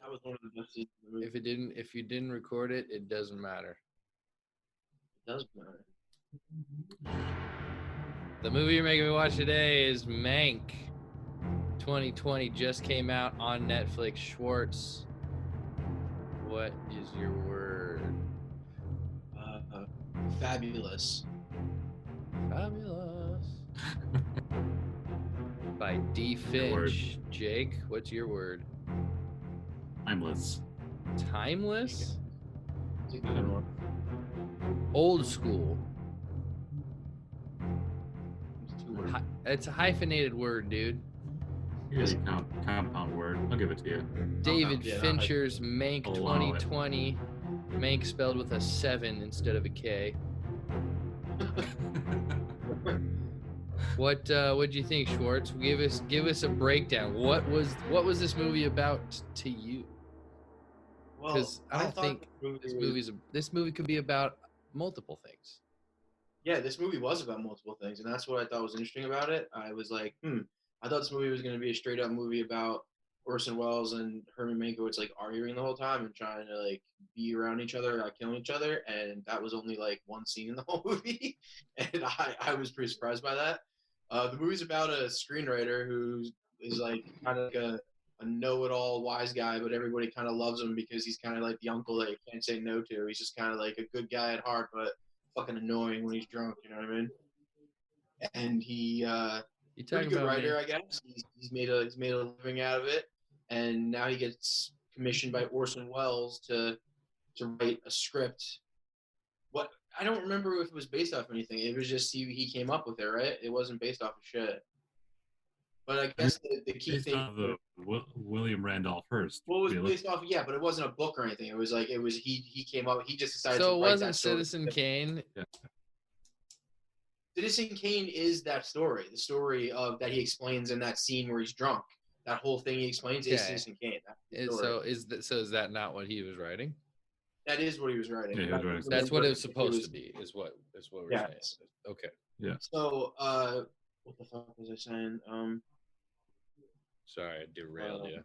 That was one of the best scenes in the movie. If you didn't record it, it doesn't matter. It does matter. The movie you're making me watch today is MANK. 2020 just came out on Netflix. Schwartz, what is your word? Fabulous. Fabulous. By D. Finch. Jake, what's your word? Timeless. Timeless? It's a good one. Old school. It's 2 words. It's a hyphenated word, dude. Here's a compound word. I'll give it to you. David Yeah, Fincher's Mank I'll allow it. 2020. Mank spelled with a 7 instead of a K. What'd you think, Schwartz? Give us a breakdown. What was this movie about to you? Well, Because I don't thought think this movie could be about multiple things. Yeah, this movie was about multiple things, and that's what I thought was interesting about it. I was like, I thought this movie was going to be a straight up movie about Orson Welles and Herman Mankiewicz like arguing the whole time and trying to like be around each other, killing each other, and that was only like one scene in the whole movie, and I was pretty surprised by that. The movie's about a screenwriter who is like kind of like a know-it-all wise guy, but everybody kind of loves him because he's kind of like the uncle that you can't say no to. He's just kind of like a good guy at heart, but fucking annoying when he's drunk. You know what I mean? And he pretty good writer, I guess. He's made a living out of it, and now he gets commissioned by Orson Welles to write a script. What I don't remember if it was based off anything. It was just he came up with it, right? It wasn't based off of shit. But I guess the key thing. Off the William Randolph Hearst. Well, it was based off, yeah, but it wasn't a book or anything. It was he came up. He just decided. So to it write wasn't that story. Citizen Kane. Yeah. Citizen Kane is that story. The story of that he explains in that scene where he's drunk. That whole thing he explains is Citizen Kane. So is that not what he was writing? That is what he was writing. Yeah, that's what it was supposed to be. Is what we're saying. Okay. Yeah. So what the fuck was I saying? Sorry, I derailed you.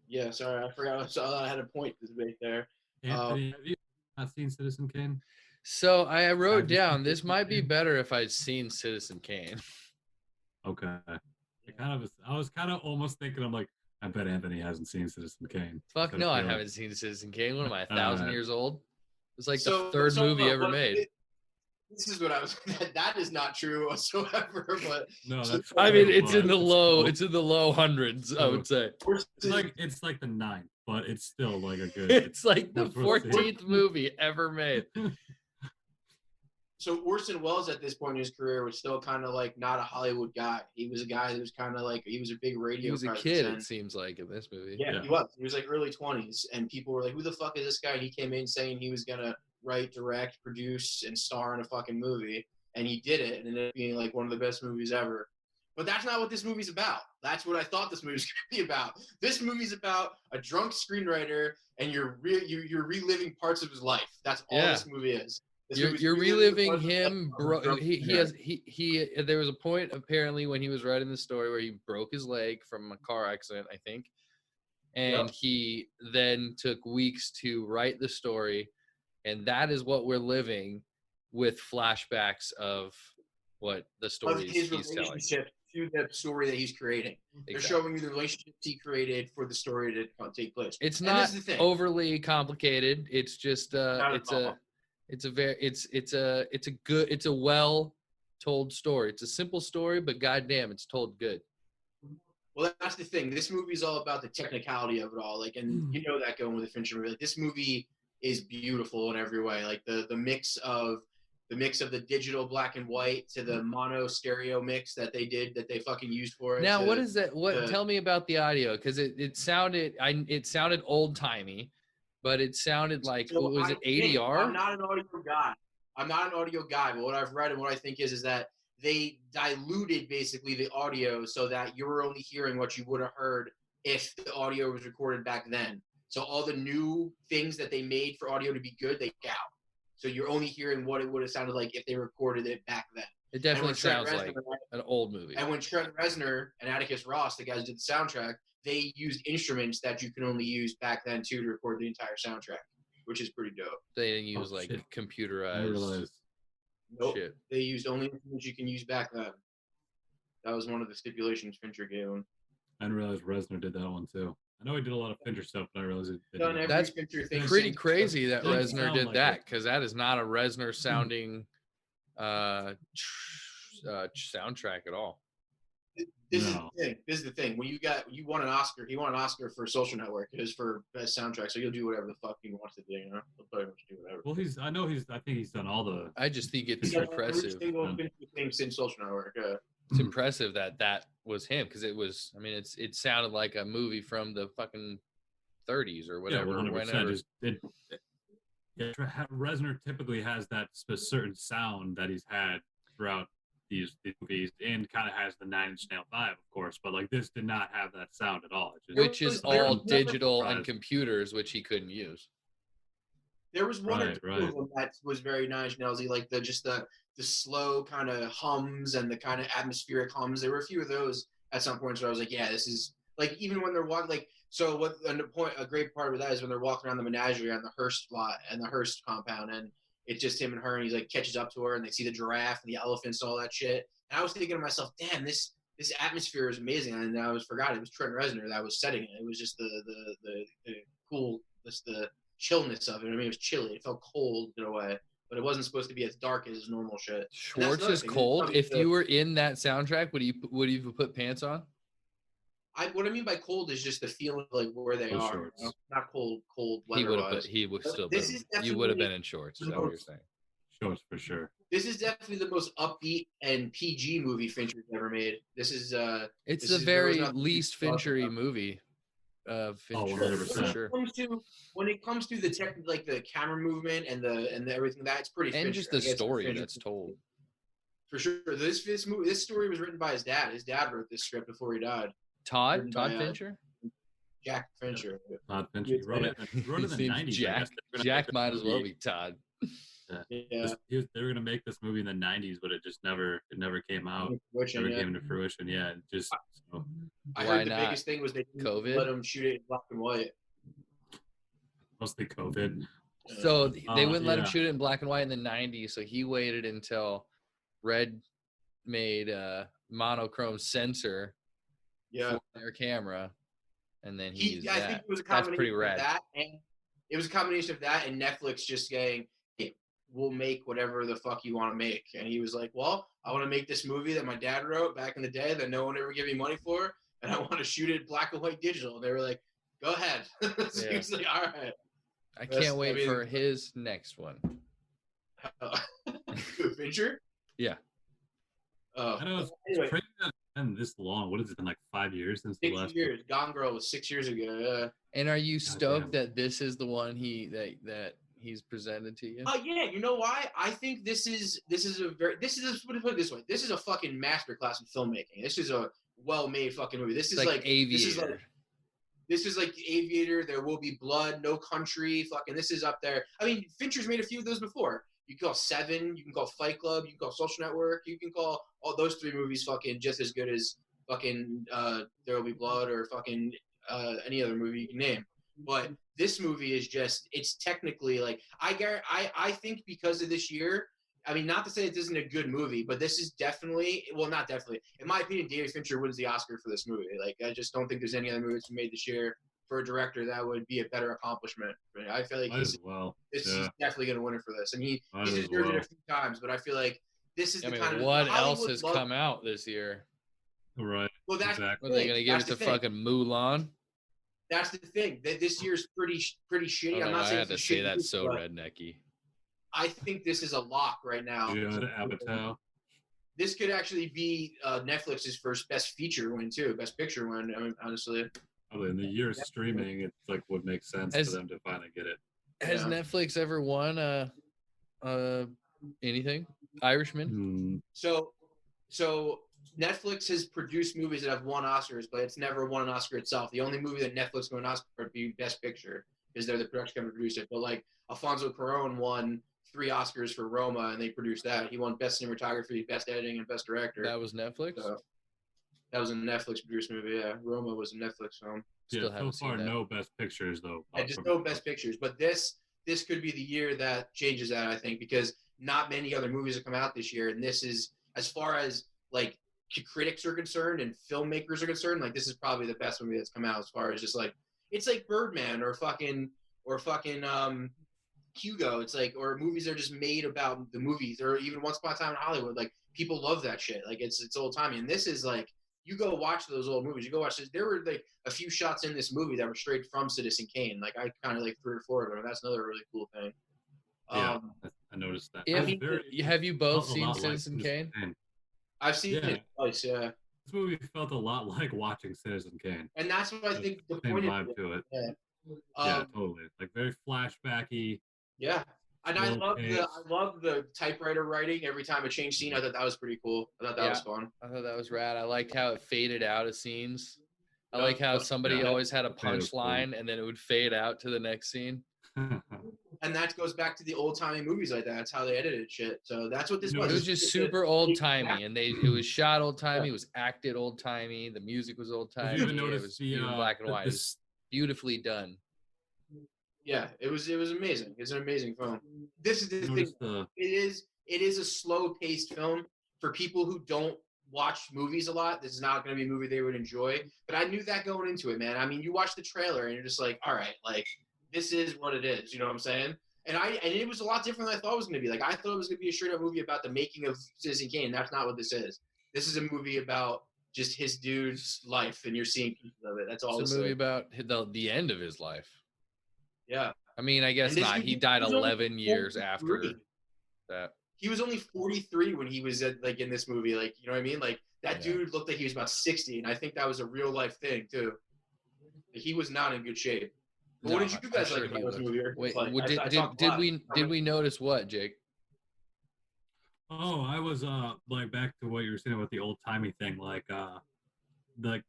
Yeah, sorry, I forgot. I had a point to make there. Anthony, have you not seen Citizen Kane? So I wrote down this might be better if I'd seen Citizen Kane. Okay. I was kind of almost thinking, I'm like, I bet Anthony hasn't seen Citizen Kane. Fuck no, I haven't seen Citizen Kane. What am I, 1,000 years old? It's like the third movie ever made. This is what I was. That is not true whatsoever. But no, that's. I mean, it's in the low. It's in the low hundreds. I would say. It's like the 9th, but it's still like a good. It's like the 14th movie ever made. So Orson Welles at this point in his career was still kind of like not a Hollywood guy. He was a guy that was kind of like he was a big radio. He was a kid. It seems like in this movie. Yeah, he was. He was like early 20s, and people were like, "Who the fuck is this guy?" And he came in saying he was gonna write, direct, produce, and star in a fucking movie, and he did it, and it ended up being like one of the best movies ever. But that's not what this movie's about. That's what I thought this movie was going to be about. This movie's about a drunk screenwriter, and you're reliving parts of his life. That's all this movie is. You're reliving him, bro. There was a point apparently when he was writing the story where he broke his leg from a car accident, I think, and he then took weeks to write the story, and that is what we're living with flashbacks of what the story he's telling. To the story that he's creating. They're showing you the relationships he created for the story to take place. It's not overly complicated. It's just it's a well told story. It's a simple story, but goddamn, it's told good. Well, that's the thing. This movie is all about the technicality of it all. Like, and you know that going with the Fincher movie. Like, this movie is beautiful in every way. Like the mix of the digital black and white to the mono stereo mix that they fucking used for it. Now, what is that? Tell me about the audio, because it sounded old timey, but it sounded like was it ADR? I'm not an audio guy, but what I've read and what I think is that they diluted basically the audio so that you're only hearing what you would have heard if the audio was recorded back then. So all the new things that they made for audio to be good, they took out. So you're only hearing what it would have sounded like if they recorded it back then. It definitely sounds like an old movie. And when Trent Reznor and Atticus Ross, the guys who did the soundtrack, they used instruments that you can only use back then too to record the entire soundtrack, which is pretty dope. They didn't use computerized shit. They used only instruments you can use back then. That was one of the stipulations Fincher gave him. I didn't realize Reznor did that one too. I know he did a lot of Fincher stuff, but I realized that's pretty crazy that Reznor did that, because that is not a Reznor sounding soundtrack at all. This is the thing. When you won an Oscar, he won an Oscar for Social Network. It was for best soundtrack, so he'll do whatever the fuck he wants to do. You know, he'll pretty much do whatever. Well, I think he's done all the. I just think it's impressive. Every single thing since Social Network. It's impressive that was him, because it was. I mean, it sounded like a movie from the fucking 30s or whatever. Yeah, 100%. Reznor typically has that certain sound that he's had throughout these movies, and kind of has the 9 Inch Nail vibe, of course, but like this did not have that sound at all. Which is all digital and computers, which he couldn't use. There was one or two of them that was very 9 Inch Nails-y, like the slow kind of hums and the kind of atmospheric hums. There were a few of those at some points where I was like, yeah, this is like, even when they're walking, like, so what a great part of that is when they're walking around the menagerie on the Hearst lot and the Hearst compound, and it's just him and her, and he's like catches up to her, and they see the giraffe and the elephants, all that shit. And I was thinking to myself, damn, this atmosphere is amazing. And I forgot it was Trent Reznor that was setting it. It was just the cool, just the chillness of it. I mean, it was chilly. It felt cold in a way, but it wasn't supposed to be as dark as normal shit. Schwartz is cold. If you were in that soundtrack, would you put pants on? What I mean by cold is just the feeling like where they are. You know? Not cold weather-wise. He would still. You would have been in shorts. Is that what you're saying? Shorts for sure. This is definitely the most upbeat and PG movie Fincher's ever made. This is it's the very least Finchery movie of Fincher. 100%. Sure. When it comes to the tech, like the camera movement and the everything, that's pretty. And Fincher. Just the story that's told. For sure, this story was written by his dad. His dad wrote this script before he died. Todd Fincher? Jack Fincher. Todd Fincher. He wrote it in the 90s. Jack might as well be Todd. Yeah. They were going to make this movie in the 90s, but it never came out. Never came into fruition. Yeah. I heard the biggest thing was they didn't let him shoot it in black and white. Mostly COVID. So they wouldn't let him shoot it in black and white in the 90s, so he waited until Red made a monochrome sensor for their camera, and then he used that. I think it was a combination of that, and it was a combination of that and Netflix just saying, hey, we'll make whatever the fuck you want to make. And he was like, well, I want to make this movie that my dad wrote back in the day that no one ever gave me money for, and I want to shoot it black and white digital. And they were like, go ahead. So he was like, all right. I can't wait for his next one. Fincher? Yeah. I know it's crazy that it's been this long. What has it been, like 5 years since the last? 6 years. Gone Girl was 6 years ago. Yeah. And are you stoked that this is the one that he's presented to you? Oh yeah. You know why? I think this is put it this way. This is a fucking masterclass in filmmaking. This is a well-made fucking movie. This is like Aviator. This is like Aviator. There Will Be Blood. No Country. Fucking. This is up there. I mean, Fincher's made a few of those before. You can call Seven. You can call Fight Club. You can call Social Network. You can call all those three movies fucking just as good as fucking There Will Be Blood or fucking any other movie you can name. But this movie is just, it's technically like, I think because of this year, I mean, not to say it isn't a good movie, but this is definitely, well, not definitely. In my opinion, David Fincher wins the Oscar for this movie. Like, I just don't think there's any other movie that's been made this year for a director that would be a better accomplishment. I feel like he's definitely going to win it for this. And he's deserved it a few times, but I feel like this is the kind of what else has come out this year? Right. Well, that's exactly. Are they going to give it to fucking Mulan? That's the thing. This year's pretty shitty. I'm not saying I had to say that so rednecky. I think this is a lock right now. This could actually be Netflix's first best feature win too, best picture win. I mean, honestly. Probably in the year of streaming, it's like would make sense for them to finally get it. Has Netflix ever won anything? Irishman. So Netflix has produced movies that have won Oscars, but it's never won an Oscar itself. The only movie that Netflix won an Oscar would be Best Picture, because they're the production company produced it. But like Alfonso Cuarón won 3 Oscars for Roma, and they produced that. He won Best Cinematography, Best Editing, and Best Director. That was Netflix? That was a Netflix produced movie. Yeah, Roma was a Netflix film. Still so haven't far, seen that. no best pictures though. Yeah, just no best pictures. But this could be the year that changes that, I think, because not many other movies have come out this year, and this is, as far as like critics are concerned and filmmakers are concerned, like this is probably the best movie that's come out as far as just like, it's like Birdman or fucking Hugo. It's like, or movies that are just made about the movies, or even Once Upon a Time in Hollywood. Like people love that shit. Like it's old timey, and this is like, you go watch those old movies. You go watch this. There were like a few shots in this movie that were straight from Citizen Kane. Like I kind of like 3 or 4 of them. That's another really cool thing. Yeah, I noticed that. Have you both seen Citizen Kane? I've seen it twice. Yeah. This movie felt a lot like watching Citizen Kane, and that's what I think the same point vibe of to it. Yeah. Totally. Like very flashbacky. Yeah. And I love the typewriter writing every time it changed scene. I thought that was pretty cool. I thought that was fun. I thought that was rad. I liked how it faded out of scenes. I like how somebody always had a punchline and then it would fade out to the next scene. And that goes back to the old timey movies like that. That's how they edited shit. So that's what this was. It was just super old timey, and it was shot old timey. It was acted old timey. The music was old timey. It was black and white. It was beautifully done. Yeah, it was amazing. It's an amazing film. This is the thing. It is a slow paced film for people who don't watch movies a lot. This is not going to be a movie they would enjoy. But I knew that going into it, man. I mean, you watch the trailer and you're just like, all right, like this is what it is. You know what I'm saying? And it was a lot different than I thought it was going to be. Like I thought it was going to be a straight up movie about the making of Citizen Kane. That's not what this is. This is a movie about just his dude's life, and you're seeing pieces of it. That's all. It's a movie about the end of his life. Yeah. I mean, I guess not. He died 11 years after that. He was only 43 when he was in this movie. Like, you know what I mean? Like that dude looked like he was about 60, and I think that was a real life thing too. He was not in good shape. But what did you guys like about this movie? Wait, did we notice what, Jake? Oh, I was like back to what you were saying about the old timey thing, like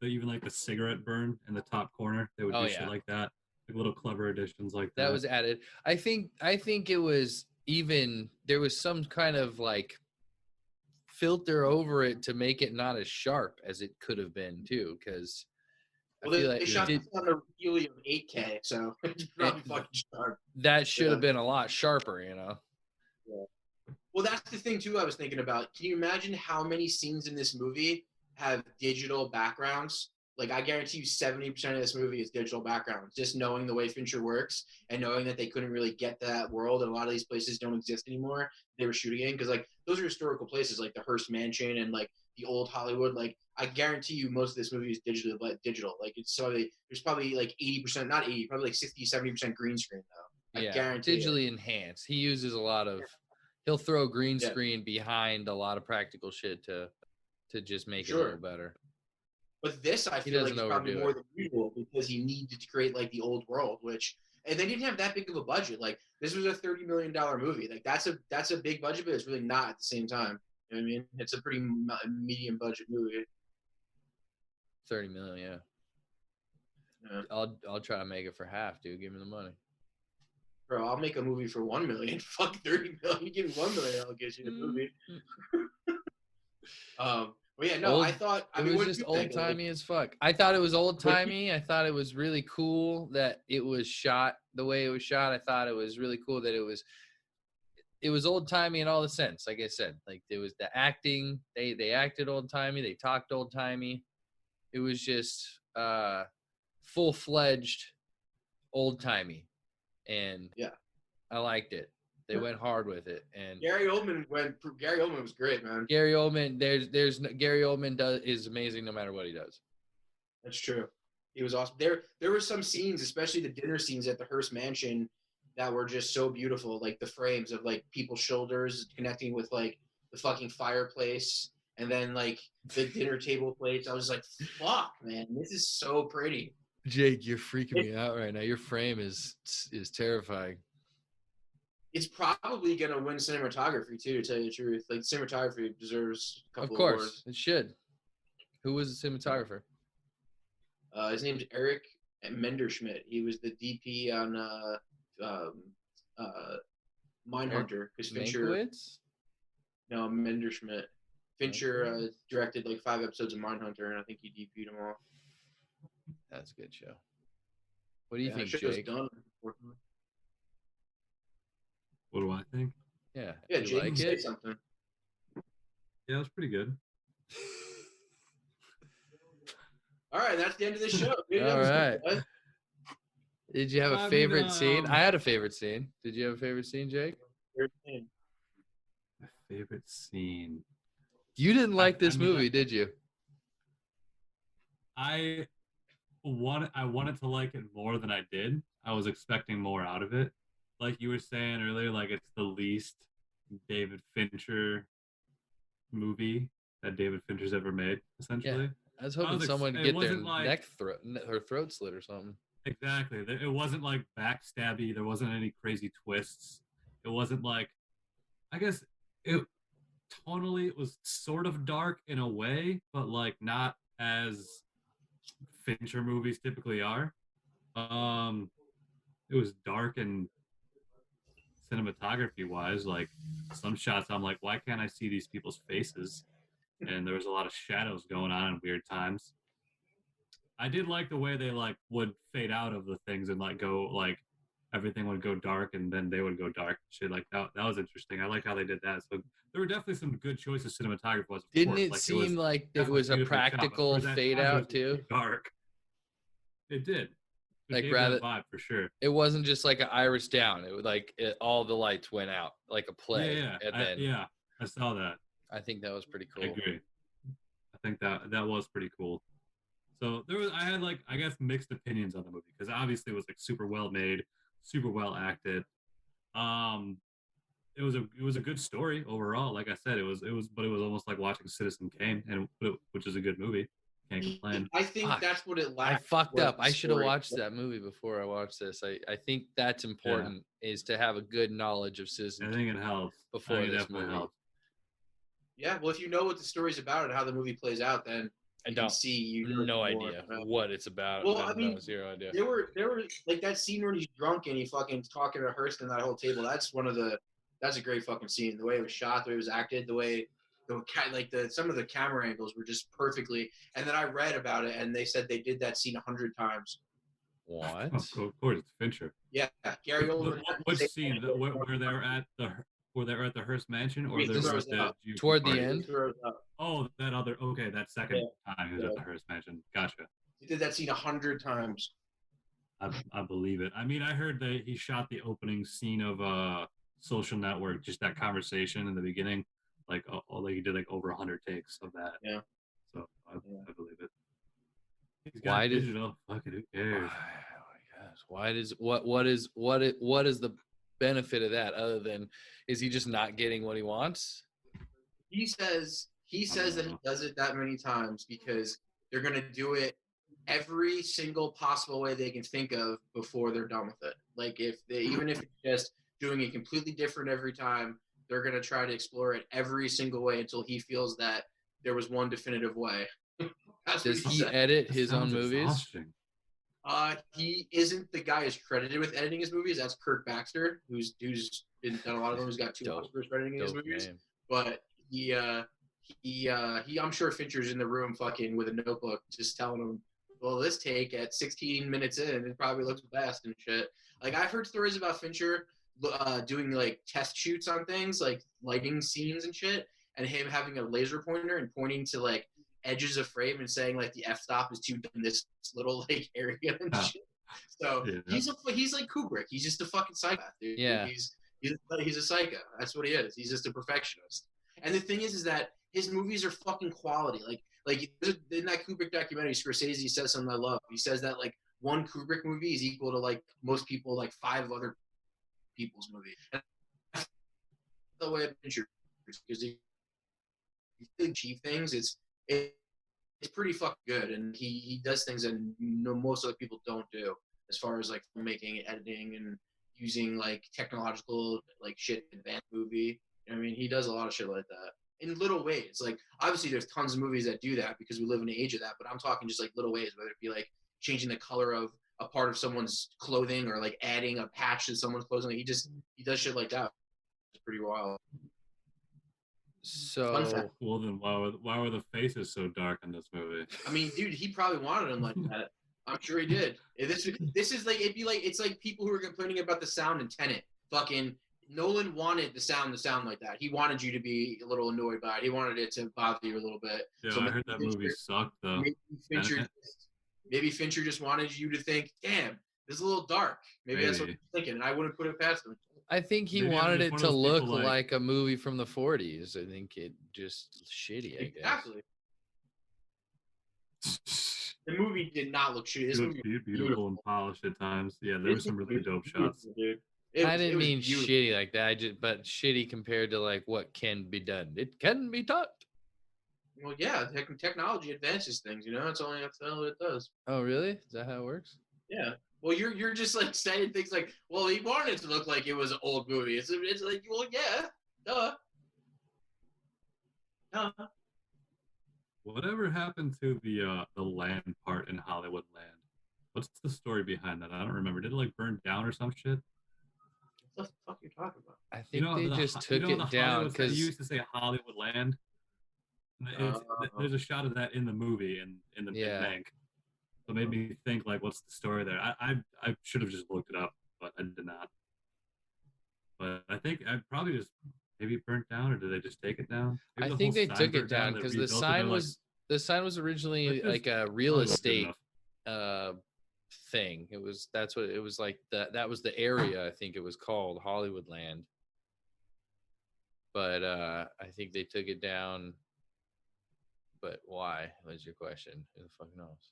even like the cigarette burn in the top corner. They would do shit like that. Like little clever additions like that. That was added. I think it was even, there was some kind of like filter over it to make it not as sharp as it could have been too, because they shot this on a helium 8K, so it's probably fucking sharp. That should have been a lot sharper, you know. Yeah. Well, that's the thing too I was thinking about. Can you imagine how many scenes in this movie have digital backgrounds? Like, I guarantee you 70% of this movie is digital backgrounds, just knowing the way Fincher works and knowing that they couldn't really get that world, and a lot of these places don't exist anymore they were shooting in, because, like, those are historical places, like the Hearst Mansion and, like, the old Hollywood. Like, I guarantee you most of this movie is digital. Like, it's there's probably, like, 80%, not 80, probably, like, 60, 70% green screen, though. I guarantee digitally enhanced. He uses a lot of he'll throw green screen behind a lot of practical shit to just make it a little better. But this, I feel like, is probably more than usual because he needed to create, like, the old world, and they didn't have that big of a budget. Like, this was a $30 million movie. Like, that's a big budget, but it's really not at the same time. You know what I mean? It's a pretty medium budget movie. 30 million, yeah. I'll try to make it for half, dude. Give me the money. Bro, I'll make a movie for $1 million. Fuck 30 million. You give me $1 million, I'll get you the movie. Well, yeah, no, I thought it was just old timey as fuck. I thought it was old timey. I thought it was really cool that it was shot the way it was shot. I thought it was really cool that it was old timey in all the sense. Like I said, like there was the acting. They acted old timey. They talked old timey. It was just full-fledged old timey, and I liked it. They went hard with it, and Gary Oldman was great, man. Gary Oldman, Gary Oldman is amazing no matter what he does. That's true. He was awesome. There were some scenes, especially the dinner scenes at the Hearst Mansion, that were just so beautiful. Like the frames of like people's shoulders connecting with like the fucking fireplace, and then like the dinner table plates. I was like, fuck, man, this is so pretty. Jake, you're freaking me out right now. Your frame is terrifying. It's probably going to win cinematography, too, to tell you the truth. Like, cinematography deserves a couple of course, awards. It should. Who was the cinematographer? His name's Eric Menderschmidt. He was the DP on Mindhunter. Mankiewicz? No, Menderschmidt. Fincher directed like 5 episodes of Mindhunter, and I think he DP'd them all. That's a good show. What do you think, show's Jake? done. What do I think? Yeah. Yeah, you Jake, like say it? something. Yeah, it was pretty good. All right, that's the end of the show. All right. Did you have a favorite scene? I had a favorite scene. Did you have a favorite scene, Jake? My favorite scene. You didn't like this movie, did you? I wanted to like it more than I did. I was expecting more out of it. Like you were saying earlier, like it's the least David Fincher movie that David Fincher's ever made, essentially. Yeah. I was hoping someone would get their throat slit or something. Exactly. It wasn't like backstabby. There wasn't any crazy twists. It wasn't like, I guess it tonally it was sort of dark in a way, but like not as Fincher movies typically are. It was dark and cinematography wise, like some shots I'm like, why can't I see these people's faces? And there was a lot of shadows going on in weird times. I did like the way they like would fade out of the things and like go like everything would go dark and then they would go dark. Shit like that was interesting. I like how they did that. So there were definitely some good choices cinematography wise. Didn't it seem like it was a practical fade out too? Dark. It did. Like rather vibe for sure. It wasn't just like an iris down. It was like all the lights went out like a play. Yeah. I saw that. I think that was pretty cool. I agree. I think that was pretty cool. So I had like, I guess, mixed opinions on the movie because obviously it was like super well made, super well acted. It was a good story overall. Like I said, it was almost like watching Citizen Kane, which is a good movie. Can't complain. I think that's what it lacked. I fucked up. I should have watched that movie before I watched this. I think that's important is to have a good knowledge of Citizen Kane. I think it helps before this movie. Helps. Yeah, well, if you know what the story's about and how the movie plays out, then you can see no idea what it's about. Well, I mean, zero idea. There were like that scene where he's drunk and he fucking talking to Hurst and that whole table. That's a great fucking scene. The way it was shot, the way it was acted, the way some of the camera angles were just perfectly. And then I read about it and they said they did that scene 100 times. What? Of course, it's Fincher. Yeah, Gary Oldman. Which scene? Where they were at the Hearst Mansion, or toward the end? Oh, that second time he was at the Hearst Mansion. Gotcha. He did that scene 100 times. I believe it. I mean, I heard that he shot the opening scene of Social Network, just that conversation in the beginning, like he did like over 100 takes of that. Yeah. So I believe it. Why did digital? Fucking who cares? Oh my gosh! What is the benefit of that other than is he just not getting what he wants? He says that he does it that many times because they're gonna do it every single possible way they can think of before they're done with it. Like even if it's just doing it completely different every time, they're gonna try to explore it every single way until he feels that there was one definitive way. Does he edit his own movies? Exhausting. He isn't the guy who's credited with editing his movies. That's Kirk Baxter, who's been done a lot of them. He's got 2 Oscars for editing his movies. Name. But he I'm sure Fincher's in the room fucking with a notebook, just telling him, well, this take at 16 minutes in, it probably looks best and shit. Like I've heard stories about Fincher doing like test shoots on things, like lighting scenes and shit, and him having a laser pointer and pointing to like edges of frame and saying like the f-stop is too in this little like area and shit. So he's like Kubrick. He's just a fucking psychopath, dude. Yeah. He's a psycho. That's what he is. He's just a perfectionist. And the thing is that his movies are fucking quality. Like in that Kubrick documentary, Scorsese says something I love. He says that like one Kubrick movie is equal to like most people like 5 other people's movies. And that's the way of Fincher, because he achieve things. It's pretty fucking good, and he does things that most other people don't do as far as like filmmaking, editing, and using like technological like shit in advanced movie. I mean, he does a lot of shit like that in little ways. Like obviously, there's tons of movies that do that because we live in the age of that. But I'm talking just like little ways, whether it be like changing the color of a part of someone's clothing or like adding a patch to someone's clothing. Like, he does shit like that. It's pretty wild. Fun So fact. Well, then why were the faces so dark in this movie? I mean, dude, he probably wanted him like that. I'm sure he did. This is like it's like people who are complaining about the sound in Tenet. Fucking Nolan wanted the sound to sound like that. He wanted you to be a little annoyed by it. He wanted it to bother you a little bit. Yeah, So I heard that movie sucked though. Maybe Fincher just wanted you to think, damn, this is a little dark. Maybe that's what he's thinking. And I wouldn't put it past him. I think he Maybe I'm wanted just it one to of those look people, like a movie from the 40s. I think it just shitty, I guess. Exactly. The movie did not look shitty. This movie was beautiful and polished at times. Yeah, there were some really dope shots. Dude. I didn't mean shitty like that. But shitty compared to like what can be done. It can be taught. Well, yeah, technology advances things. You know, that's all it does. Oh, really? Is that how it works? Yeah. Well, you're just like saying things like, well, he wanted it to look like it was an old movie. It's like, well, yeah, duh. Whatever happened to the land part in Hollywood Land? What's the story behind that? I don't remember. Did it like burn down or some shit? What the fuck are you talking about? I think they just took it down because you used to say Hollywood Land. There's a shot of that in the movie in Mank. So it made me think like, what's the story there? I should have just looked it up, but I did not. But I think I probably just maybe it burnt down, or did they just take it down? I think they took it down because the sign was originally like a real estate thing. That's what it was like. That was the area. I think it was called Hollywood Land. But I think they took it down. But why was your question? Who the fuck knows?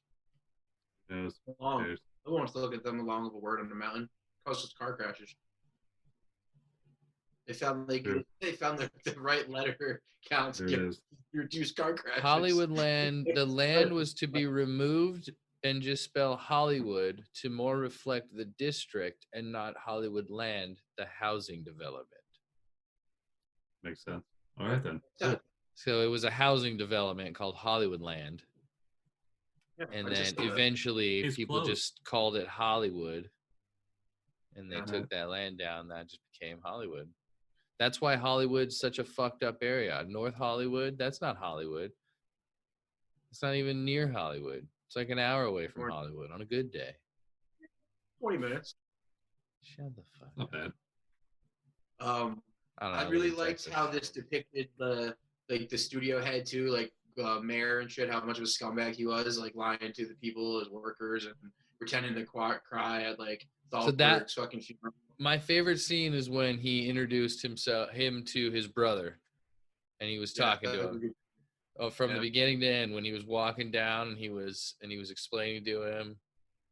Who wants to look at them along with a word on the mountain? Causes car crashes. They found the right letter count to reduce car crashes. Hollywood Land. The land was to be removed and just spell Hollywood to more reflect the district and not Hollywood Land, the housing development. Makes sense. All right then. So it was a housing development called Hollywood Land. Yeah, and then eventually people just called it Hollywood, and they took that land down. That just became Hollywood. That's why Hollywood's such a fucked up area. North Hollywood, that's not Hollywood. It's not even near Hollywood. It's like an hour away from Hollywood on a good day. 20 minutes. Shut the fuck up. Not bad. I really liked how this depicted the studio head too, like mayor and shit, how much of a scumbag he was, like lying to the people, his workers, and pretending to cry at like Thalberg's fucking funeral. My favorite scene is when he introduced him to his brother, and he was talking to him. From the beginning to end, when he was walking down and he was explaining to him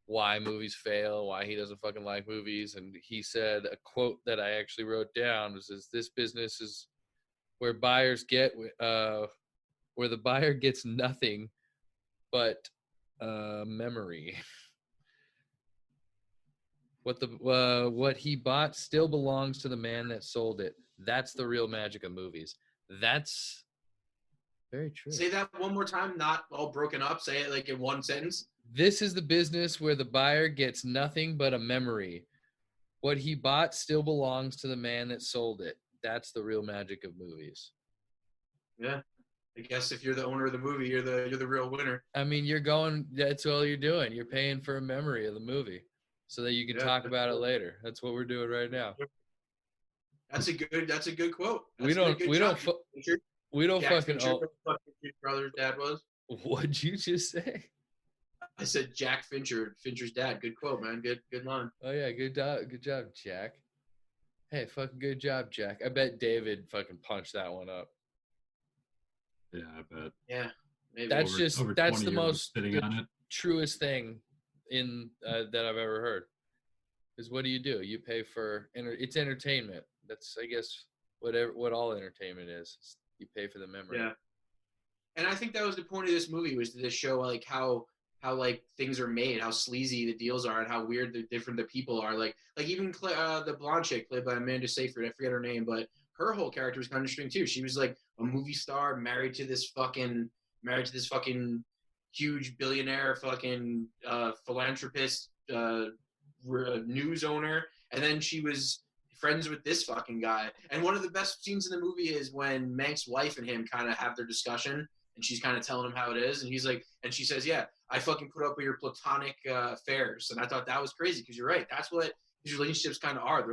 why movies fail, why he doesn't fucking like movies, and he said a quote that I actually wrote down was, "This business is where where the buyer gets nothing but memory. What he bought still belongs to the man that sold it. That's the real magic of movies." That's very true. Say that one more time, not all broken up. Say it like in one sentence. This is the business where the buyer gets nothing but a memory. What he bought still belongs to the man that sold it. That's the real magic of movies. Yeah. I guess if you're the owner of the movie, you're the real winner. I mean, that's all you're doing. You're paying for a memory of the movie so that you can talk about it later. That's what we're doing right now. That's a good quote. We don't fucking Fincher's brother's dad was. What'd you just say? I said Jack Fincher, Fincher's dad. Good quote, man. Good line. Oh yeah, good job, Jack. Hey, fucking good job, Jack. I bet David fucking punched that one up. Yeah, I bet. Yeah, maybe. That's the most truest thing in that I've ever heard. Is what do? You pay for it's entertainment. That's, I guess, what all entertainment is. You pay for the memory. Yeah. And I think that was the point of this movie, was to just show like how like things are made, how sleazy the deals are, and how weird different the people are. Like even the blonde chick played by Amanda Seyfried, I forget her name, but her whole character was kind of interesting too. She was like a movie star, married to this fucking huge billionaire, fucking philanthropist, news owner, and then she was friends with this fucking guy. And one of the best scenes in the movie is when Mank's wife and him kind of have their discussion, and she's kind of telling him how it is, and he's like, and she says, yeah, I fucking put up with your platonic affairs. And I thought that was crazy, because you're right. That's what these relationships kind of are.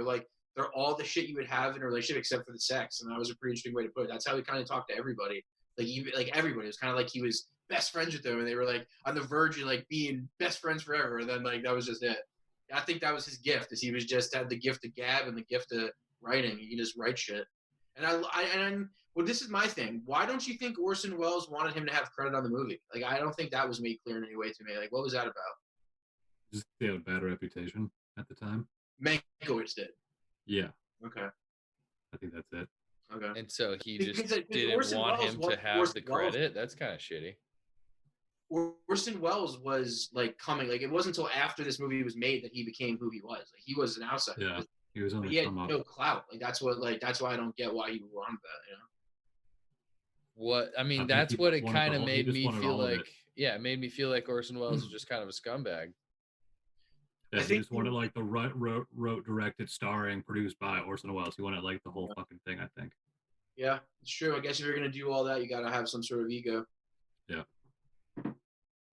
They're all the shit you would have in a relationship except for the sex. And that was a pretty interesting way to put it. That's how he kind of talked to everybody. Like everybody. It was kind of like he was best friends with them, and they were like on the verge of like being best friends forever. And then like that was just it. I think that was his gift, is he was just had the gift of gab and the gift of writing. He can just write shit. And well, this is my thing. Why don't you think Orson Welles wanted him to have credit on the movie? Like, I don't think that was made clear in any way to me. Like, what was that about? Just he had a bad reputation at the time. Mankiewicz did. Yeah. Okay. I think that's it. Okay. And so he just didn't want him to have the credit? That's kind of shitty. Orson Welles was like coming, like it wasn't until after this movie was made that he became who he was. Like he was an outsider. Yeah, he was on the he had no clout. Like that's why I don't get why he wanted that. You know. What I mean, that's what it kind of made me feel like. Yeah, it made me feel like Orson Welles is just kind of a scumbag. Yeah, he just wanted like the wrote, directed, starring, produced by Orson Welles. He wanted like the whole fucking thing, I think. Yeah, it's true. I guess if you're gonna do all that, you gotta have some sort of ego. Yeah.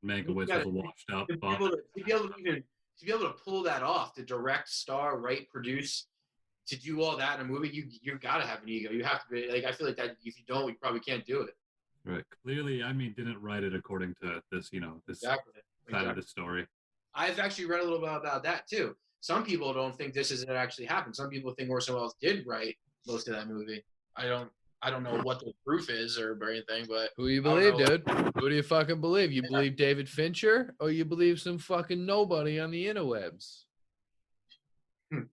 Mankiewicz was a washed up. To be able to pull that off, to direct, star, write, produce, to do all that in a movie, you gotta have an ego. You have to be like, I feel like that if you don't, you probably can't do it. Right. Clearly, I mean, didn't write it according to this, this side of the story. I've actually read a little bit about that too. Some people don't think this is actually happened. Some people think Orson Welles did write most of that movie. I don't know what the proof is or anything, but who you believe, dude? Who do you fucking believe? You believe David Fincher, or you believe some fucking nobody on the interwebs? I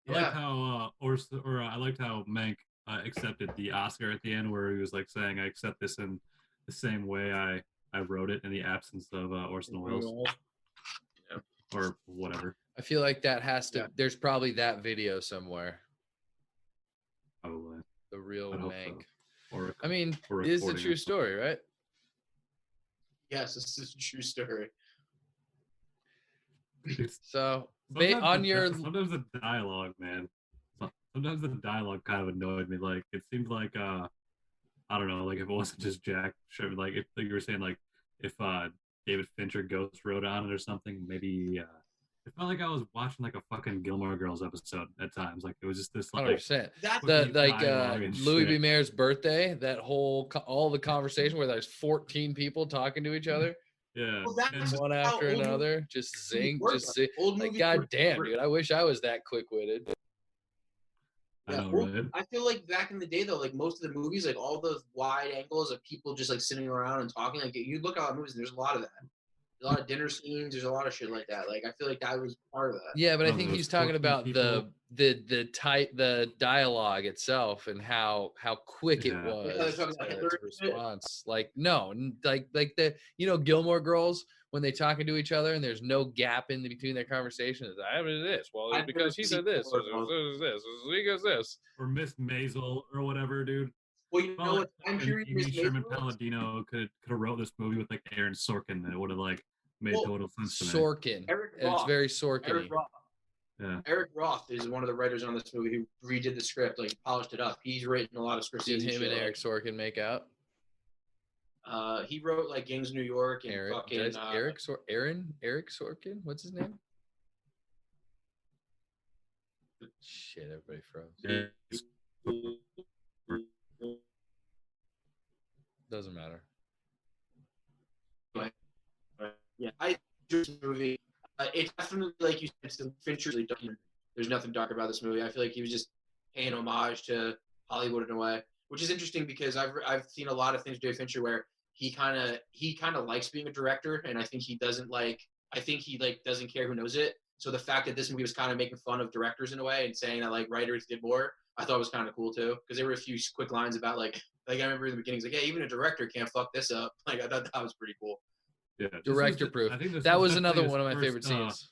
like how I liked how Mank accepted the Oscar at the end, where he was like saying, "I accept this in the same way I wrote it in the absence of Orson Welles." Yeah. Or whatever. I feel like that has to. Yeah. There's probably that video somewhere. Probably. The real Mank. So. I mean, it is a true story, right? Yes, this is a true story. So, sometimes the dialogue, man. Sometimes the dialogue kind of annoyed me. Like it seemed like I don't know, like if it wasn't just Jack, like if like you were saying, like if David Fincher ghost wrote on it or something, maybe. It felt like I was watching like a fucking Gilmore Girls episode at times. Like it was just this like 100%. Louis B. Mayer's birthday, that all the conversation where there's 14 people talking to each other. Yeah. Well, one after another, just zing, just zing. Like goddamn, dude, I wish I was that quick-witted. I know, right? I feel like back in the day though, like most of the movies, like all those wide angles of people just like sitting around and talking, like you look at all the movies and there's a lot of that. A lot of dinner scenes. There's a lot of shit like that. Like I feel like that was part of that. Yeah, but I think he's talking about the dialogue itself and how quick it was. Response. Like no, like the Gilmore Girls when they talking to each other and there's no gap in between their conversations. I have this. Well, it's because he said this. Or this. He goes this. Or Miss Maisel or whatever, dude. Well, you know what? I'm hearing Sherman Palladino could have wrote this movie with like Aaron Sorkin, and it would have like made total sense to me. Sorkin. It's very Sorkin. Yeah. Eric Roth is one of the writers on this movie who redid the script, like polished it up. He's written a lot of scripts. Did him and Eric Sorkin make out? He wrote like Gangs of New York and Eric Sorkin. What's his name? Shit, everybody froze. Doesn't matter. Yeah, I enjoyed this movie. It's definitely, like you said, some Fincher's documentary. There's nothing dark about this movie. I feel like he was just paying homage to Hollywood in a way, which is interesting because I've seen a lot of things David Fincher where he kind of likes being a director, and I think he doesn't care who knows it. So the fact that this movie was kind of making fun of directors in a way and saying that like writers did more, I thought was kind of cool too, because there were a few quick lines about like I remember in the beginning, like, yeah, even a director can't fuck this up. Like I thought that was pretty cool. Yeah, director proof. That was another one of my favorite scenes.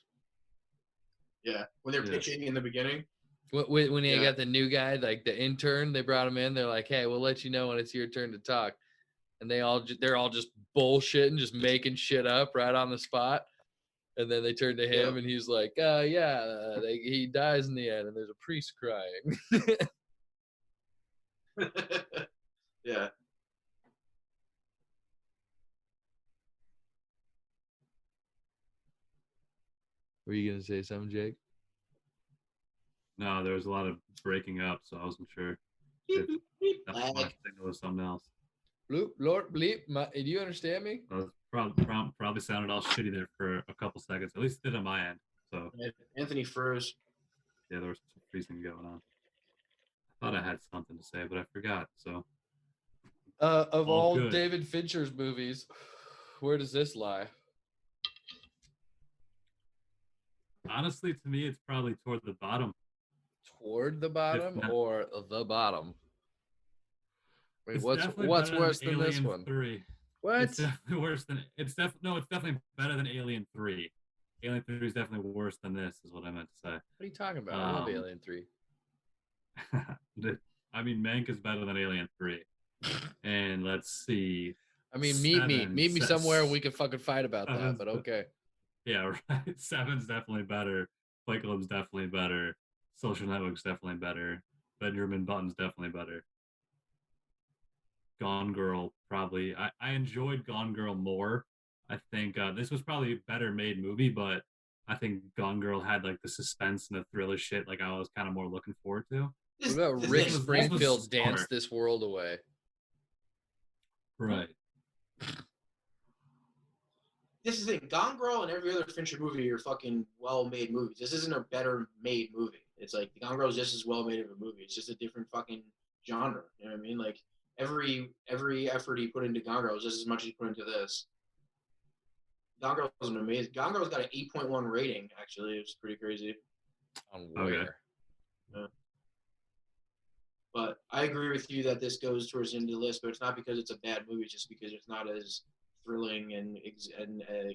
Yeah, when they're pitching in the beginning. When they got the new guy, like the intern, they brought him in. They're like, "Hey, we'll let you know when it's your turn to talk," and they're all just bullshitting, just making shit up right on the spot. And then they turn to him, and he's like, he dies in the end, and there's a priest crying. Yeah. Were you gonna say something, Jake? No, there was a lot of breaking up, so I wasn't sure if that was my signal or something else. Bloop, Lord, bleep. Do you understand me? I was probably sounded all shitty there for a couple seconds. At least it did on my end. So Anthony froze. Yeah, there was some freezing going on. I thought I had something to say, but I forgot. So of all David Fincher's movies, where does this lie? Honestly, to me, it's probably toward the bottom. Toward the bottom or the bottom? Wait, It's what's worse than this one? 3. What? It's definitely worse than it's definitely better than Alien 3. Alien 3 is definitely worse than this, is what I meant to say. What are you talking about? I love Alien 3. I mean, Mank is better than Alien 3. And let's see. I mean, meet me somewhere we can fucking fight about that, but okay. Yeah, right. 7's definitely better. Fight Club's definitely better. Social Network's definitely better. Benjamin Button's definitely better. Gone Girl, probably. I enjoyed Gone Girl more. I think this was probably a better made movie, but I think Gone Girl had like the suspense and the thriller shit like I was kind of more looking forward to. What about Rick Springfield's Dance This World Away? Right. This is the thing. Gone Girl and every other Fincher movie are fucking well-made movies. This isn't a better-made movie. It's like Gone Girl is just as well-made of a movie. It's just a different fucking genre. You know what I mean? Like every effort he put into Gone Girl is just as much as he put into this. Gone Girl was an amazing. Gone Girl's got an 8.1 rating. Actually, it's pretty crazy. On where? Yeah. But I agree with you that this goes towards the end of the list, but it's not because it's a bad movie. It's just because it's not as thrilling and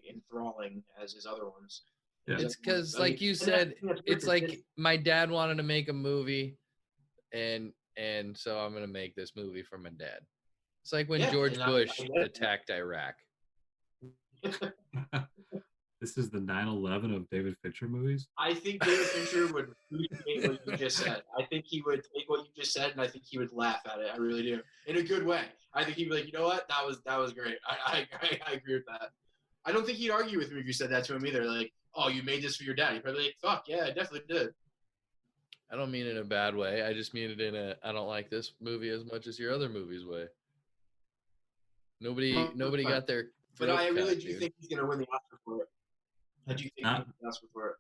enthralling as his other ones. Yeah. It's because, like you said, it's like my dad wanted to make a movie, and so I'm gonna make this movie for my dad. It's like when George Bush attacked Iraq. This is the 9/11 of David Fincher movies. I think David Fincher would appreciate what you just said. I think he would take what you just said, and I think he would laugh at it. I really do, in a good way. I think he'd be like, you know what, that was great. I agree with that. I don't think he'd argue with me if you said that to him either. Like, oh, you made this for your dad. He'd probably like, fuck yeah, I definitely did. I don't mean it in a bad way. I just mean it in a I don't like this movie as much as your other movies way. Nobody got their. But I really do think he's gonna win the Oscar for it. I do think he's gonna win the Oscar for it.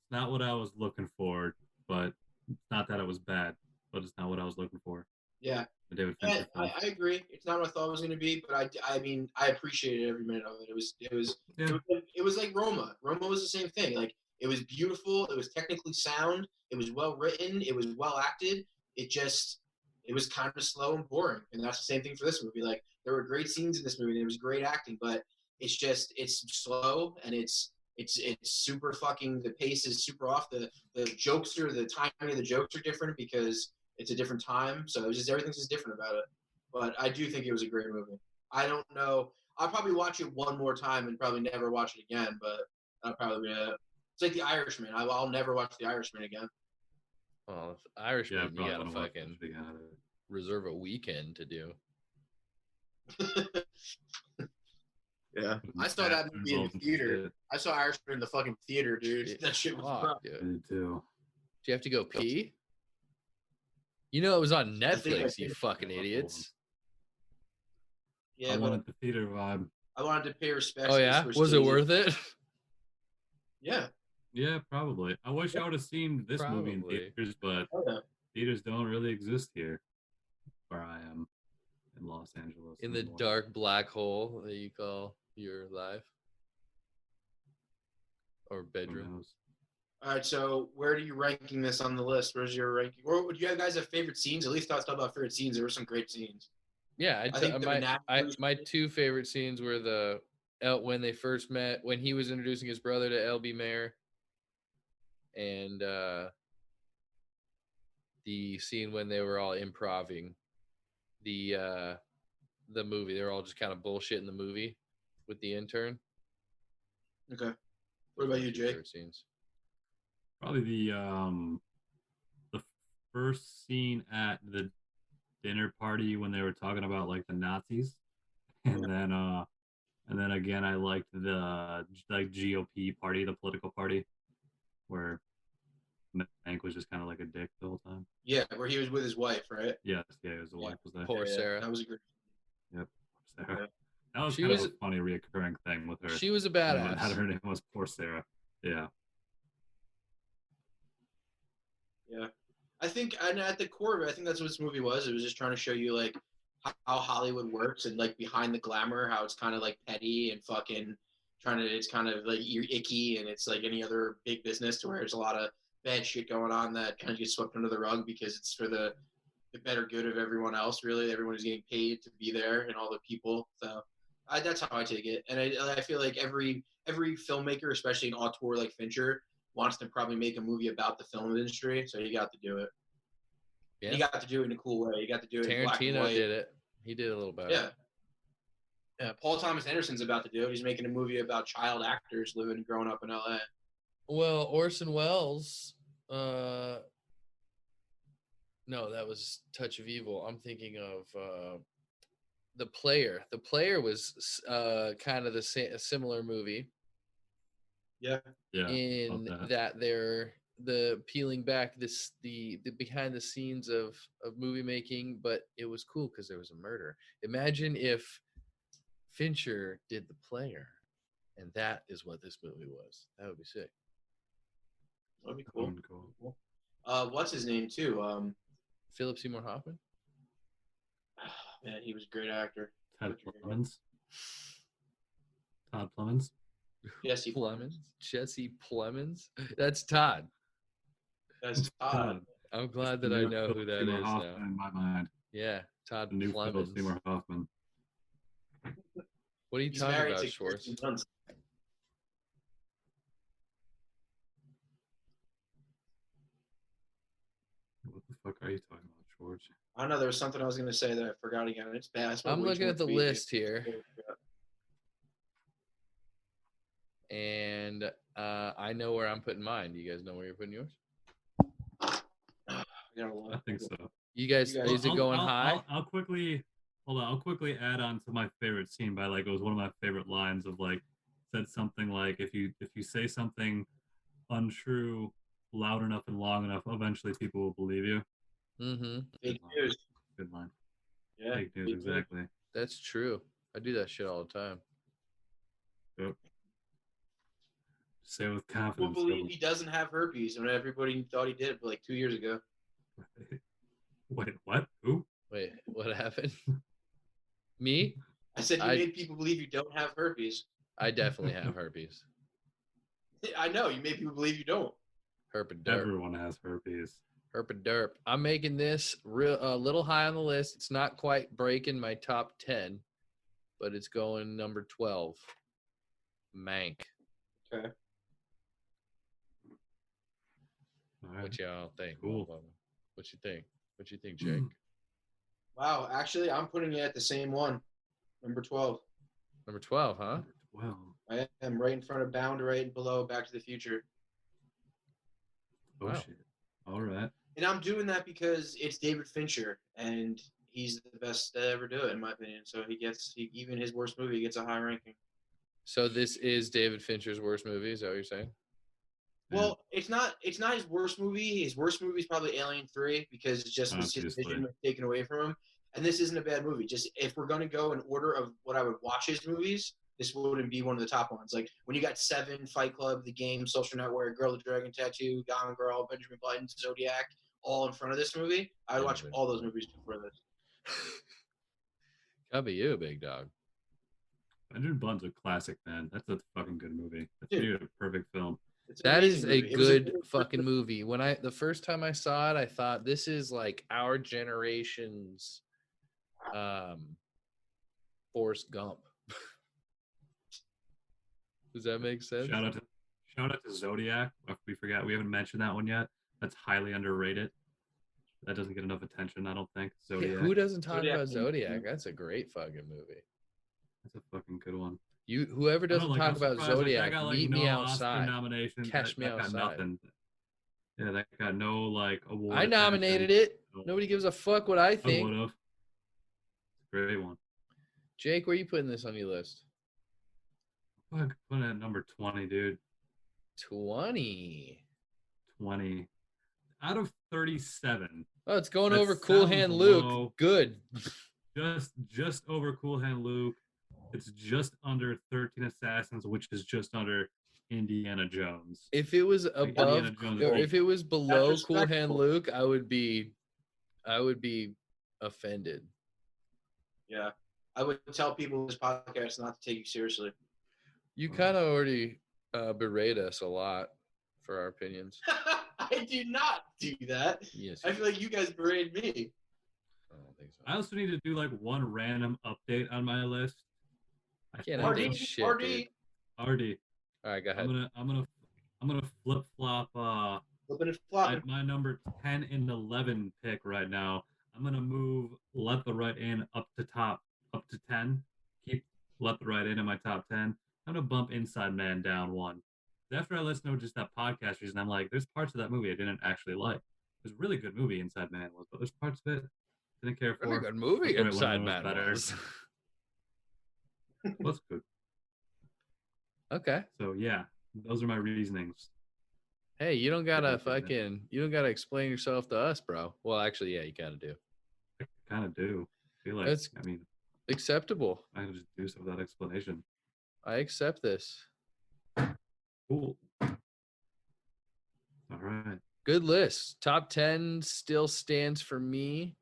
It's not what I was looking for, but it's not that it was bad, but it's not what I was looking for. Yeah. I agree. It's not what I thought it was going to be, but I mean, I appreciated every minute of it. It was like Roma. Roma was the same thing. Like, it was beautiful. It was technically sound. It was well written. It was well acted. It was kind of slow and boring. And that's the same thing for this movie. Like, there were great scenes in this movie and it was great acting, but it's slow and it's super fucking, the pace is super off. The timing of the jokes are different because it's a different time, so everything's just different about it. But I do think it was a great movie. I don't know. I'll probably watch it one more time and probably never watch it again, but that'll probably be it. It's like The Irishman. I'll never watch The Irishman again. Well, The Irishman, you gotta fucking reserve a weekend to do. Yeah. I saw that movie in the theater. I saw Irishman in the fucking theater, dude. That shit was fun. Dude. Me too. Do you have to go pee? You know it was on Netflix, you fucking idiots. Yeah, I wanted the theater vibe. I wanted to pay respect. Oh yeah, was it worth it? Yeah. Yeah, probably. I wish I would have seen this movie in theaters, but theaters don't really exist here, where I am in Los Angeles. In the dark black hole that you call your life or bedroom. All right, so where are you ranking this on the list? Where's your ranking? Or do you guys have favorite scenes? At least let's talk about favorite scenes. There were some great scenes. Yeah, my two favorite scenes were when they first met, when he was introducing his brother to LB Mayer, and the scene when they were all improving the movie. They were all just kind of bullshitting the movie with the intern. Okay. What about you, Jake? Scenes. Probably the first scene at the dinner party when they were talking about like the Nazis, and then again I liked the like GOP party, the political party, where Mank was just kind of like a dick the whole time. Yeah, where he was with his wife, right? Yes, yeah, his wife was there. Poor Sarah. That was a great. Yep, Sarah. Yeah. That was kind of a funny reoccurring thing with her. She was a badass. Her name was Poor Sarah. Yeah. Yeah, I think, and at the core of it, I think that's what this movie was. It was just trying to show you like how Hollywood works and like behind the glamour, how it's kind of like petty and fucking it's kind of like you're icky and it's like any other big business to where there's a lot of bad shit going on that kind of gets swept under the rug because it's for the better good of everyone else. Really, everyone is getting paid to be there and all the people. So that's how I take it. And I feel like every filmmaker, especially an auteur like Fincher, wants to probably make a movie about the film industry, so you got to do it. Yeah. You got to do it in a cool way. You got to do it in black and white. Tarantino did it. He did it a little better. Yeah. Yeah. Paul Thomas Anderson's about to do it. He's making a movie about child actors living and growing up in LA. Well, Orson Welles, no, that was Touch of Evil. I'm thinking of The Player. The Player was kind of a similar movie. Yeah. In that they're the peeling back the behind the scenes of movie making, but it was cool because there was a murder. Imagine if Fincher did The Player, and that is what this movie was. That would be sick. That'd be cool. Cool. What's his name too? Philip Seymour Hoffman. Man, he was a great actor. Todd Plemons. Jesse Plemons. That's Todd. That's Todd. I'm glad that I know who that is now. In my mind. Yeah, Todd New Plemons. Philip Seymour Hoffman. What are you talking about, Schwartz? What the fuck are you talking about, Schwartz? I don't know. There was something I was going to say that I forgot again. It's bad. I'm looking at the list here. And I know where I'm putting mine. Do you guys know where you're putting yours? I think so. You guys, is it going high? I'll quickly add on to my favorite scene by like it was one of my favorite lines of like said something like if you say something untrue loud enough and long enough, eventually people will believe you. Mm-hmm. Fake news. Good line. Yeah. Fake news, exactly. That's true. I do that shit all the time. Yep. Say it with confidence. People believe he doesn't have herpes when everybody thought he did like 2 years ago. Wait, what? Who? Wait, what happened? Me? I said you made people believe you don't have herpes. I definitely have herpes. I know. You made people believe you don't. Herpaderp. Everyone has herpes. Herpaderp. I'm making this a little high on the list. It's not quite breaking my top 10, but it's going number 12. Mank. Okay. All right. What y'all think? Cool. What you think? What you think, Jake? Wow. Actually, I'm putting it at the same one. Number 12. Number 12, huh? 12. I am right in front of Bound, right below Back to the Future. Oh, wow. Shit. All right. And I'm doing that because it's David Fincher, and he's the best to ever do it, in my opinion. So even his worst movie gets a high ranking. So this is David Fincher's worst movie, is that what you're saying? Well, it's not his worst movie. His worst movie is probably Alien 3 because it just was his vision taken away from him. And this isn't a bad movie. Just if we're going to go in order of what I would watch his movies, this wouldn't be one of the top ones. Like when you got Seven, Fight Club, The Game, Social Network, Girl with the Dragon Tattoo, Gone Girl, Benjamin Button, Zodiac, all in front of this movie, I would watch all those movies before this. Gotta be you, big dog. Benjamin Button's a classic, man. That's a fucking good movie. That's a perfect film. That is a good fucking movie. When the first time I saw it, I thought this is like our generation's Forrest Gump. Does that make sense? Shout out to Zodiac. We forgot we haven't mentioned that one yet. That's highly underrated. That doesn't get enough attention, I don't think. Zodiac. Who doesn't talk about Zodiac? That's a great fucking movie. That's a fucking good one. Whoever I don't doesn't like, talk I'm about surprised, like, that Zodiac, got like meet no me Oscar outside. nomination. Catch me That got outside. nothing. Yeah, that got no like award. I nominated it. So Nobody gives a fuck what I I think. would have. Great one. Jake, where are you putting this on your list? I could put it at number 20, dude. 20. 20 out of 37. Oh, it's going That over Cool sounds Hand low. Luke. Good. Just over Cool Hand Luke. It's just under 13 Assassins, which is just under Indiana Jones. If it was above, or if it was below Cool Hand Luke, I would be offended. Yeah, I would tell people in this podcast not to take you seriously. You kind of already berate us a lot for our opinions. I do not do that. Yes. I feel like you guys berate me. I don't think so. I also need to do like one random update on my list. I can't update shit, dude. RD. All right, go ahead. I'm gonna flip flop Flipping and flopping. my number 10 and 11 pick right now. I'm gonna move Let the Right In up to 10. Keep Let the Right In my top 10. I'm gonna bump Inside Man down 1. After I listened to just that podcast reason, I'm like, there's parts of that movie I didn't actually like. It was a really good movie, Inside Man was, but there's parts of it I didn't care for. Really good movie, Inside Man was. What's good? Okay. So yeah, those are my reasonings. Hey, you don't gotta explain yourself to us, bro. Well, actually, yeah, you gotta do. I kind of do. I feel like, That's acceptable. I can just do some of that explanation. I accept this. Cool. All right. Good list. Top 10 still stands for me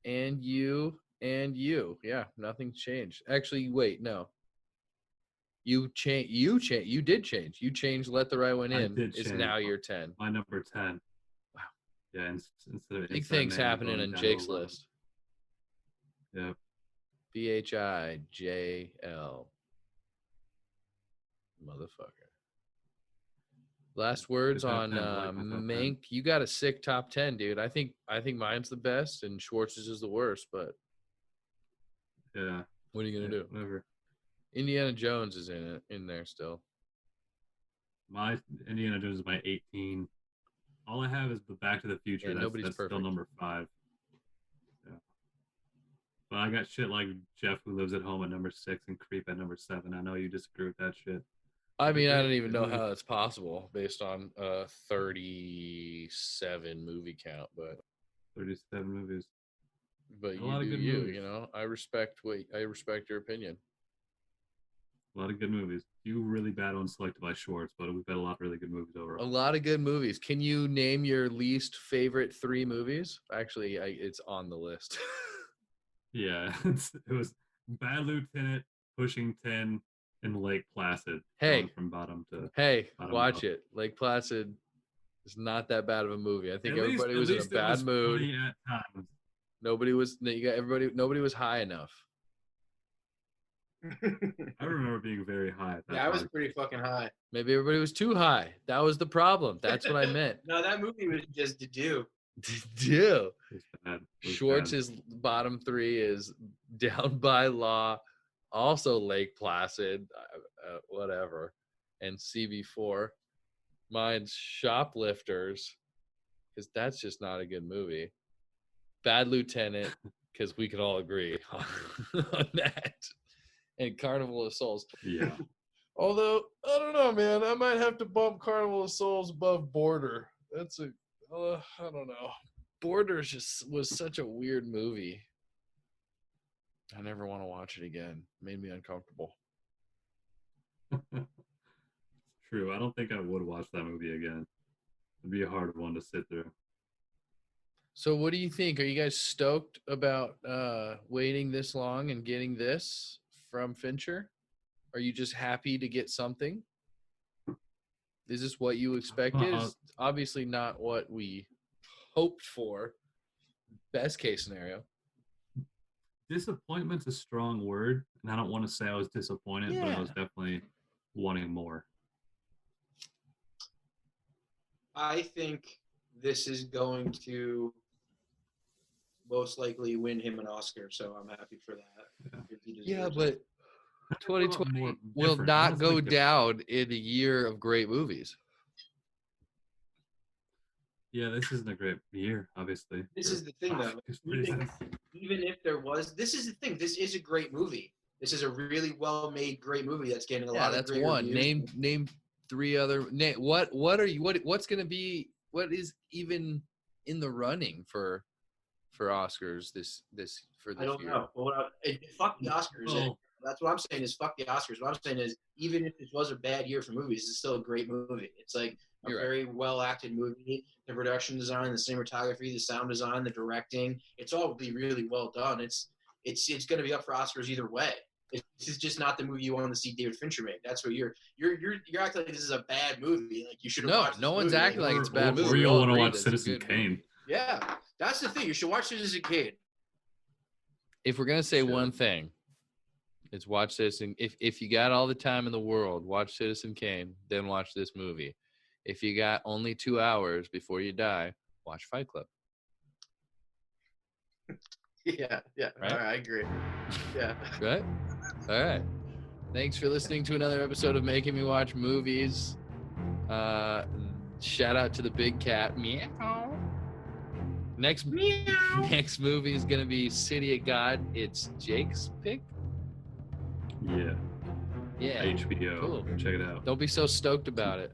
and you and you. Yeah, nothing's changed. Actually, wait, no. You did change. You changed Let the Right One In. It's now your 10. My number 10. Wow. Yeah, instead of big things happening in Jake's list. Yep. BHIJL. Motherfucker. Last words on Mank. You got a sick top 10, dude. I think mine's the best and Schwartz's is the worst, but yeah. What are you gonna do? Whatever. Indiana Jones is in there still. My Indiana Jones is my 18. All I have is the Back to the Future. Yeah, that's perfect. Still number 5. Yeah. But I got shit like Jeff Who Lives at Home at number 6 and Creep at number 7. I know you disagree with that shit. I mean, I don't even know how that's possible based on a 37 movie count, but 37 movies. But you know, I respect your opinion. A lot of good movies. You really bad on Selected by Schwartz, but we've got a lot of really good movies overall. A lot of good movies. Can you name your least favorite 3 movies? Actually, it's on the list. Yeah, it was Bad Lieutenant, Pushing 10, and Lake Placid. Hey, from bottom to watch up. it. Lake Placid is not that bad of a movie. I think everybody was in a bad was mood. Funny at times. Nobody was high enough. I remember being very high at that Yeah, I was pretty fucking high. Maybe everybody was too high. That was the problem. That's what I meant. No, that movie was just to do. Schwartz's bottom 3 is Down by Law, also Lake Placid, whatever, and CB4. Mine's Shoplifters, because that's just not a good movie. Bad Lieutenant, because we can all agree on that. And Carnival of Souls. Yeah. Although, I don't know, man. I might have to bump Carnival of Souls above Border. That's I don't know. Border was such a weird movie. I never want to watch it again. It made me uncomfortable. True. I don't think I would watch that movie again. It'd be a hard one to sit through. So what do you think? Are you guys stoked about waiting this long and getting this from Fincher? Are you just happy to get something? Is this what you expected? It's obviously not what we hoped for. Best case scenario. Disappointment's a strong word, and I don't want to say I was disappointed, but I was definitely wanting more. I think this is going to most likely win him an Oscar, so I'm happy for that. Yeah, but 2020 will not go down in the year of great movies. Yeah, this isn't a great year, obviously. This is the thing, though. Even if there was, this is the thing. This is a great movie. This is a really well-made, great movie that's getting a lot of great reviews. Name 3 other. What's going to be? What is even in the running for Oscars this year? I don't know. Well, fuck the Oscars. Oh. That's what I'm saying is fuck the Oscars. What I'm saying is even if this was a bad year for movies, it's still a great movie. It's like a very well-acted movie. The production design, the cinematography, the sound design, the directing, it's all be really well done. It's going to be up for Oscars either way. This is just not the movie you want to see David Fincher make. That's what you're acting like this is a bad movie. Like you should have watched. No one's acting like it's a bad movie. Or you'll want to watch Citizen Kane. Yeah, that's the thing. You should watch Citizen Kane. If we're gonna say one thing, it's watch Citizen. If you got all the time in the world, watch Citizen Kane, then watch this movie. If you got only 2 hours before you die, watch Fight Club. Yeah. Right? All right, I agree. Yeah. Right? All right. Thanks for listening to another episode of Making Me Watch Movies. Shout out to the big cat. Meow. Next movie is gonna be City of God. It's Jake's pick. Yeah. Yeah. HBO. Cool. Check it out. Don't be so stoked about it.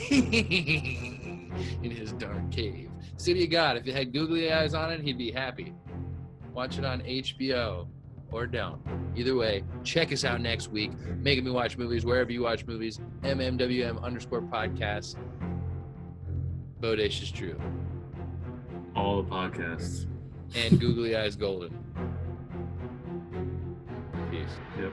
In his dark cave. City of God. If it had googly eyes on it, he'd be happy. Watch it on HBO or don't. Either way, check us out next week. Making Me Watch Movies, wherever you watch movies. MMwM_podcast. Bodacious True. All the podcasts. And Googly Eyes Golden. Peace. Yep.